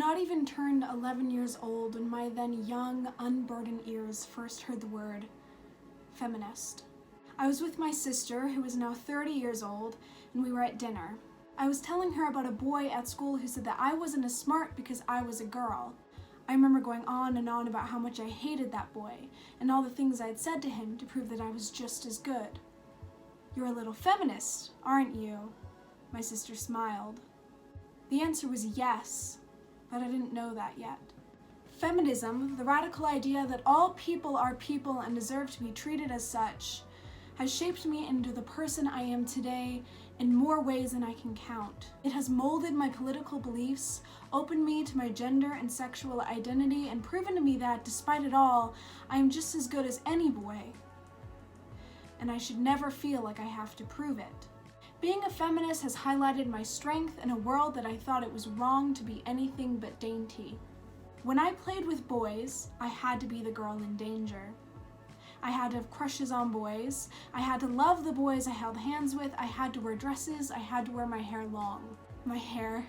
not even turned 11 years old when my then young, unburdened ears first heard the word feminist. I was with my sister, who is now 30 years old, and we were at dinner. I was telling her about a boy at school who said that I wasn't as smart because I was a girl. I remember going on and on about how much I hated that boy, and all the things I had said to him to prove that I was just as good. "You're a little feminist, aren't you?" My sister smiled. The answer was yes, but I didn't know that yet. Feminism, the radical idea that all people are people and deserve to be treated as such, has shaped me into the person I am today in more ways than I can count. It has molded my political beliefs, opened me to my gender and sexual identity, and proven to me that, despite it all, I am just as good as any boy. And I should never feel like I have to prove it. Being a feminist has highlighted my strength in a world that I thought it was wrong to be anything but dainty. When I played with boys, I had to be the girl in danger. I had to have crushes on boys. I had to love the boys I held hands with. I had to wear dresses. I had to wear my hair long. My hair.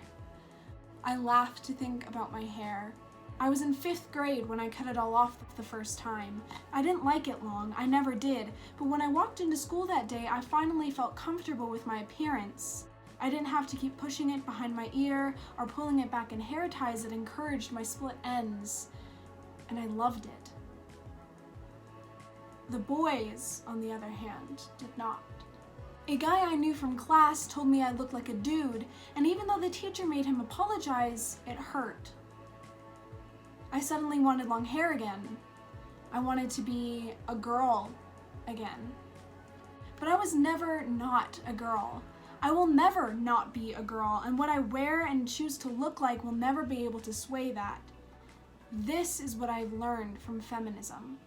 I laugh to think about my hair. I was in 5th grade when I cut it all off the first time. I didn't like it long, I never did, but when I walked into school that day, I finally felt comfortable with my appearance. I didn't have to keep pushing it behind my ear or pulling it back in hair ties that encouraged my split ends, and I loved it. The boys, on the other hand, did not. A guy I knew from class told me I looked like a dude, and even though the teacher made him apologize, it hurt. I suddenly wanted long hair again. I wanted to be a girl again. But I was never not a girl. I will never not be a girl, and what I wear and choose to look like will never be able to sway that. This is what I've learned from feminism.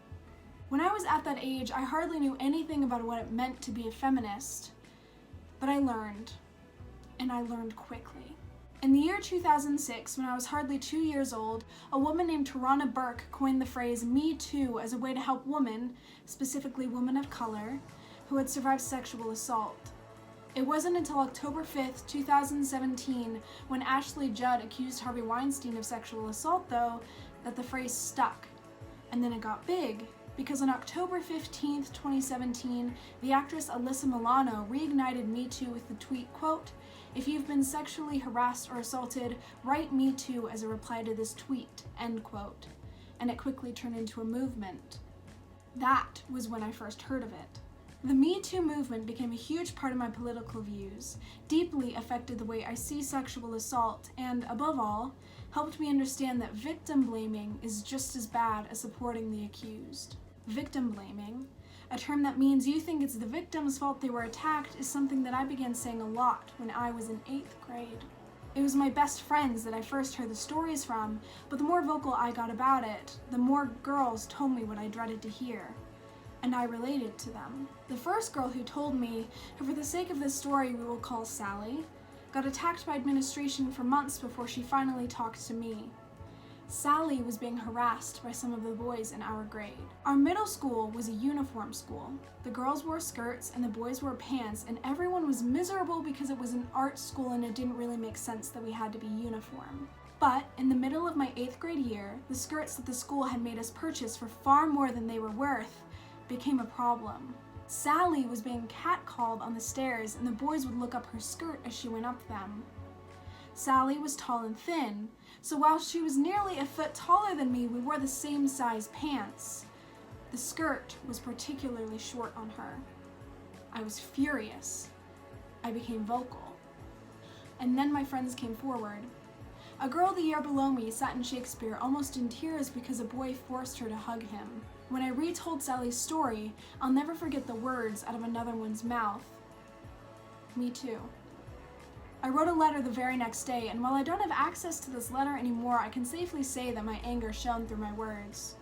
When I was at that age, I hardly knew anything about what it meant to be a feminist, but I learned, and I learned quickly. In the year 2006, when I was hardly 2 years old, a woman named Tarana Burke coined the phrase "Me Too" as a way to help women, specifically women of color, who had survived sexual assault. It wasn't until October 5th, 2017, when Ashley Judd accused Harvey Weinstein of sexual assault, though, that the phrase stuck. And then it got big, because on October 15th, 2017, the actress Alyssa Milano reignited Me Too with the tweet, quote, "If you've been sexually harassed or assaulted, write Me Too as a reply to this tweet," end quote. And it quickly turned into a movement. That was when I first heard of it. The Me Too movement became a huge part of my political views, deeply affected the way I see sexual assault, and, above all, helped me understand that victim blaming is just as bad as supporting the accused. Victim blaming, a term that means you think it's the victim's fault they were attacked, is something that I began saying a lot when I was in 8th grade. It was my best friends that I first heard the stories from, but the more vocal I got about it, the more girls told me what I dreaded to hear. And I related to them. The first girl who told me, who for the sake of this story we will call Sally, got attacked by administration for months before she finally talked to me. Sally was being harassed by some of the boys in our grade. Our middle school was a uniform school. The girls wore skirts and the boys wore pants, and everyone was miserable because it was an art school and it didn't really make sense that we had to be uniform. But in the middle of my 8th grade year, the skirts that the school had made us purchase for far more than they were worth became a problem. Sally was being catcalled on the stairs, and the boys would look up her skirt as she went up them. Sally was tall and thin, so while she was nearly a foot taller than me, we wore the same size pants. The skirt was particularly short on her. I was furious. I became vocal. And then my friends came forward. A girl the year below me sat in Shakespeare almost in tears because a boy forced her to hug him. When I retold Sally's story, I'll never forget the words out of another one's mouth. Me too. I wrote a letter the very next day, and while I don't have access to this letter anymore, I can safely say that my anger shone through my words.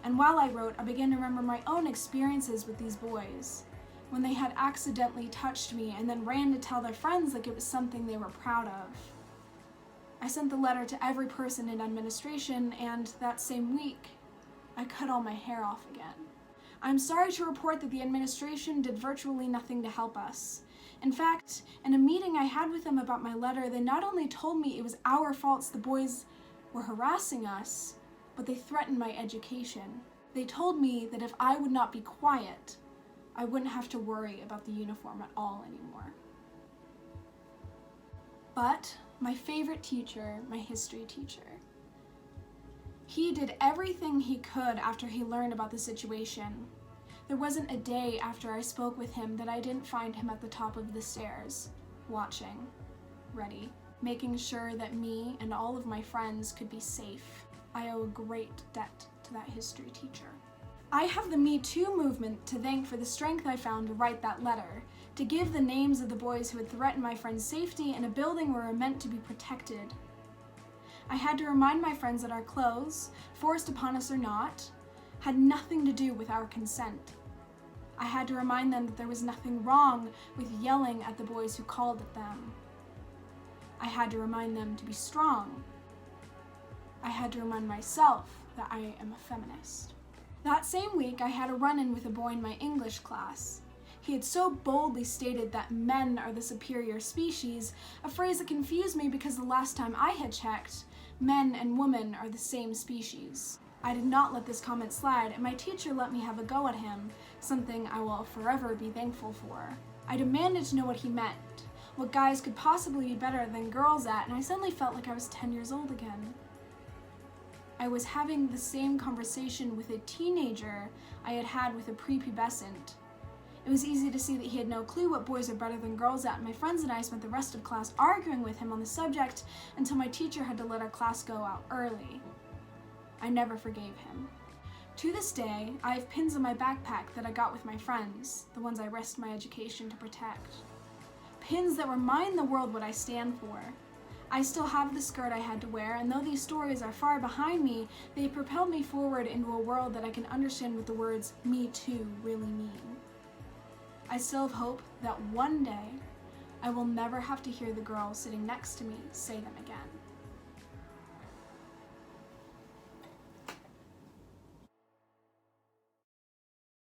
And while I wrote, I began to remember my own experiences with these boys, when they had accidentally touched me and then ran to tell their friends like it was something they were proud of. I sent the letter to every person in administration, and that same week, I cut all my hair off again. I'm sorry to report that the administration did virtually nothing to help us. In fact, in a meeting I had with them about my letter, they not only told me it was our faults the boys were harassing us, but they threatened my education. They told me that if I would not be quiet, I wouldn't have to worry about the uniform at all anymore. But my favorite teacher, my history teacher, he did everything he could after he learned about the situation. There wasn't a day after I spoke with him that I didn't find him at the top of the stairs, watching, ready, making sure that me and all of my friends could be safe. I owe a great debt to that history teacher. I have the Me Too movement to thank for the strength I found to write that letter, to give the names of the boys who had threatened my friend's safety in a building where we were meant to be protected. I had to remind my friends that our clothes, forced upon us or not, had nothing to do with our consent. I had to remind them that there was nothing wrong with yelling at the boys who called at them. I had to remind them to be strong. I had to remind myself that I am a feminist. That same week, I had a run-in with a boy in my English class. He had so boldly stated that men are the superior species, a phrase that confused me because the last time I had checked, men and women are the same species. I did not let this comment slide, and my teacher let me have a go at him, something I will forever be thankful for. I demanded to know what he meant, what guys could possibly be better than girls at, and I suddenly felt like I was 10 years old again. I was having the same conversation with a teenager I had had with a prepubescent. It was easy to see that he had no clue what boys are better than girls at, and my friends and I spent the rest of class arguing with him on the subject until my teacher had to let our class go out early. I never forgave him. To this day, I have pins on my backpack that I got with my friends, the ones I risked my education to protect. Pins that remind the world what I stand for. I still have the skirt I had to wear, and though these stories are far behind me, they propelled me forward into a world that I can understand what the words "me too" really mean. I still have hope that one day I will never have to hear the girl sitting next to me say them again.